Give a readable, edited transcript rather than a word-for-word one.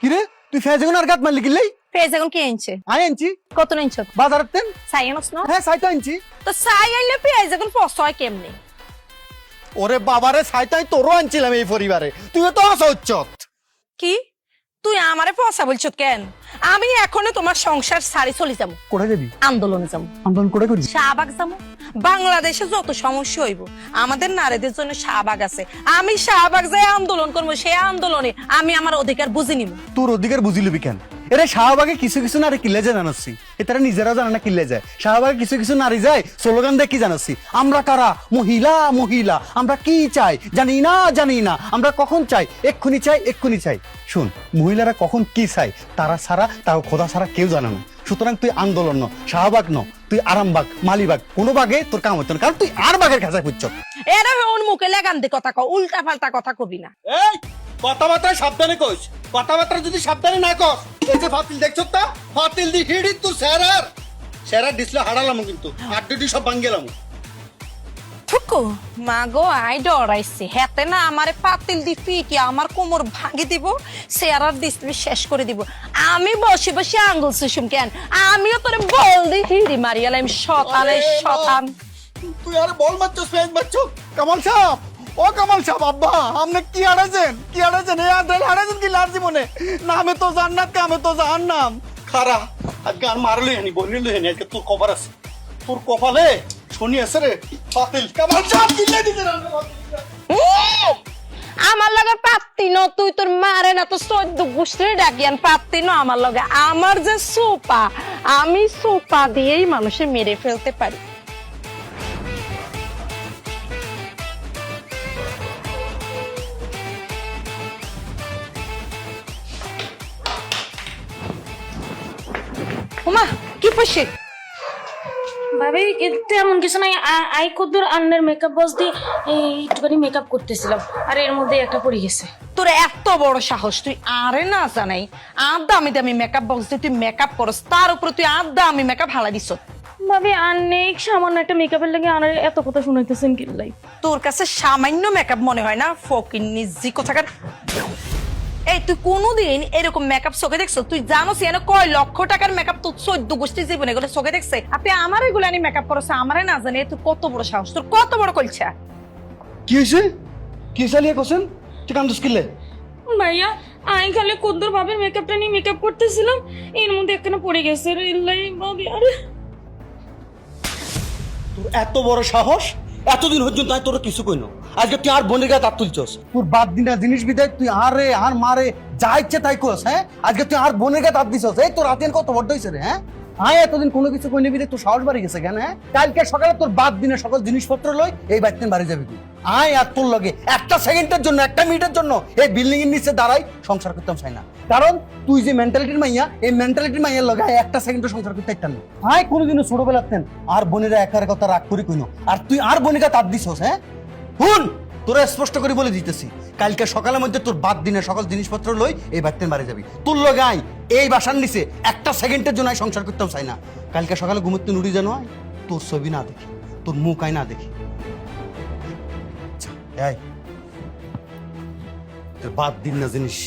কিরে তুই ফেজগুন আর গাত মারলি কিল্লাই? পেজ এখন কি আনছে? আই আনছি কত নিচ্ছ? বাজারের তেন। চাই আনছ না? হ্যাঁ সাইতো আনছি। তো চাই আনলে পেজ এখন পস্ত হয় কেমনে? ওরে বাবারে সাইতাই তোরও আনছিলাম এই পরিবারে, তুইও তো অসহ্যত। কি তুই আমারে পয়সা বলছো কেন? আমি এখনো তোমার সংসার সারি চলে যাবো, কোথায় যাবি? আন্দোলনে যাবো, আন্দোলন করে করবি? শাহবাগ যাবো। বাংলাদেশে যত সমস্যা হইব আমাদের নারীদের জন্য শাহবাগ আছে, আমি শাহবাগ যাই আন্দোলন করবো। সেই আন্দোলনে আমি আমার অধিকার বুঝে নিব। তোর অধিকার বুঝিলবি কেন? এরে শাহবাগে কিছু কিছু নারী কিল্লে যায় জানাচ্ছি, এটারা নিজেরাও জানে না কিল্লে যায়। শাহবাগে কিছু কিছু নারী যায় স্লোগান দিয়ে কি জানাচ্ছি, আমরা কারা, মহিলা মহিলা, আমরা কি চাই জানি না জানি না, আমরা কখন চাই, এক্ষুনি চাই এক্ষুনি চাই। শুন, মহিলারা কখন কি চাই তারা ছাড়া, তাও খোদা ছাড়া কেউ জানে না। সুতরাং তুই আন্দোলন ন, শাহবাগ ন, তুই আরামবাগ মালিবাগ কোনো বাগে তোর কাম হতো না, কারণ তুই আর বাগের কাছে খুঁজছ। এরা ওর মুখে লেগান দিয়ে কথা কও, উল্টা পাল্টা কথা কবি না। এই কথাবার্তা সাবধানে কইস, কথাবার্তা যদি সাবধানে না কস, এই যে ফাতিল দেখছ তা ফাতিল দি হিড়ি তুই স্যারার ডিসলে হারালাম কিন্তু আড্ডি সব ভাঙ্গেলাম। থুকু মাগো আই ডরাইছে হেতে না আমারে পাতিল দি পিটি আমার কোমর ভাঙি দিব, চেয়ারার ডিসপ্লে শেষ করে দিব। আমি বসে বসে আঙ্গুল সুষুম কেন? আমিও তোরে বল দি হিড়ি মারিয়ালাম, শতানে শতান। তুই আরে বল মারছো ফেজ মারছো। কামাল সাহেব, ও কামাল সাহেব, আব্বা আপনি কি হারাছেন, কি হারাছেন? এই আন্দাজ হারাছেন কি লার জীবনে? নামে তো জান্নাত, কামে তো জাহান্নাম। খারা আজকে আর মারলই হানি, বললি হানি, আজকে তোর কপাল আছে, তোর কপালে শনি আছে রে। ফাতিল কামাল সাহেব কিল্লে দিতে না। আমার লগে পাত্তি ন, তুই তোর মারে না তো 14 গোষ্ঠীর ডাকিয়ান পাত্তি ন আমার লগে। আমার যে সোপা, আমি সোপা দিয়েই মানুষে মেরে ফেলতে পারি। ওমা কি পয়সে? ভাবি তেমন কিছু নাই, আই কদ্দুর আন্নের মেকআপ বক্স দিয়ে একটুখানি মেকআপ করতেছিলাম, আর এর মধ্যে একটা পড়ে গেছে। তোর এত বড় সাহস, তুই আরে না জানাই আর দামি দামি মেকআপ বক্স দিয়ে তুই মেকআপ করস, তার উপর তুই আর দামি মেকআপ হালা দিস। ভাবি আন্নে সামান্য একটা মেকআপের লাগে আনার এত কথা শুনাইতেছেন কিল্লাই? তোর কাছে সামান্য মেকআপ মনে হয় না? ফকির নিজি কোথাকার। এই তুই কোনোদিন এরকম মেকআপ চোখে দেখছো? তুই জানোস এনে কয় লক্ষ টাকার মেকআপ তোর 14 গোষ্ঠী জীবনে এগুলো চোখে দেখছে? আপনি আমার এগুলো আনি মেকআপ করছে, আমারে না জানে তুই কত বড় সাহস, তোর কত বড় কলছা। কি হয়েছে? কি চালিয়ে কোসেন তুই কান্দুস কিল্লে? ভাইয়া আই খালি কদ্দুর ভাবির মেকআপটা নিয়ে মেকআপ করতেছিলাম, এর মধ্যে একখানা পড়ে গেছে। ইল্লাই ভাবি, আরে তোর এত বড় সাহস, এতদিন পর্যন্ত তোর কিছু কইন, আজকে তুই আর বোনের গায়ে তার তুলছস। তোর বাদ দিনা জিনিস বিদায় তুই আরে আর মারে যা ইচ্ছে তাই কস। হ্যাঁ আজকে তুই আর বোনের গায়ে তার দিছস। এই তোর রাতেন কত বড় হইছে রে? হ্যাঁ আয় এতদিন কোনো কিছু কইনি বিদে তোর সাহস বাড়ি গেছে কেন? হ্যাঁ কালকে সকালে তোর বাদ দিনে সকল জিনিসপত্র লই এই বাইতেন বাড়ি যাবি তুই। আয় আর তোর লগে একটা সেকেন্ডের জন্য, একটা মিনিটের জন্য এই বিল্ডিং এর নিচে দাঁড়াই সংসার করতাম চাই না, কারণ তুই যে মেন্টালিটির মাইয়া, এই মেন্টালিটির মাইয়ার লগে একটা সেকেন্ডের সংসার করতে একটা না। আয় কোনোদিনও ছোটবেলাতেন আর বোনেরা একার কথা রাগ করি কইনো, আর তুই আর বোনেরা তার দিছস। হ্যাঁ শুন, তোরা স্পষ্ট করে বলে দিতেছি, কালকে সকালের মধ্যে তোর বাদ দিনে সকল জিনিসপত্র লই এই বাইতেন বাড়ি যাবি। তোর লগে আই এই বাসার নিচে একটা সেকেন্ডের জন্য সংসার করতাম চাই না। কালকে সকালে ঘুমোতে নুড়ি জানো আয়, তোর ছবি না দেখি, তোর মুখ আয় না দেখি। তোর বাদ দিন না জিনিস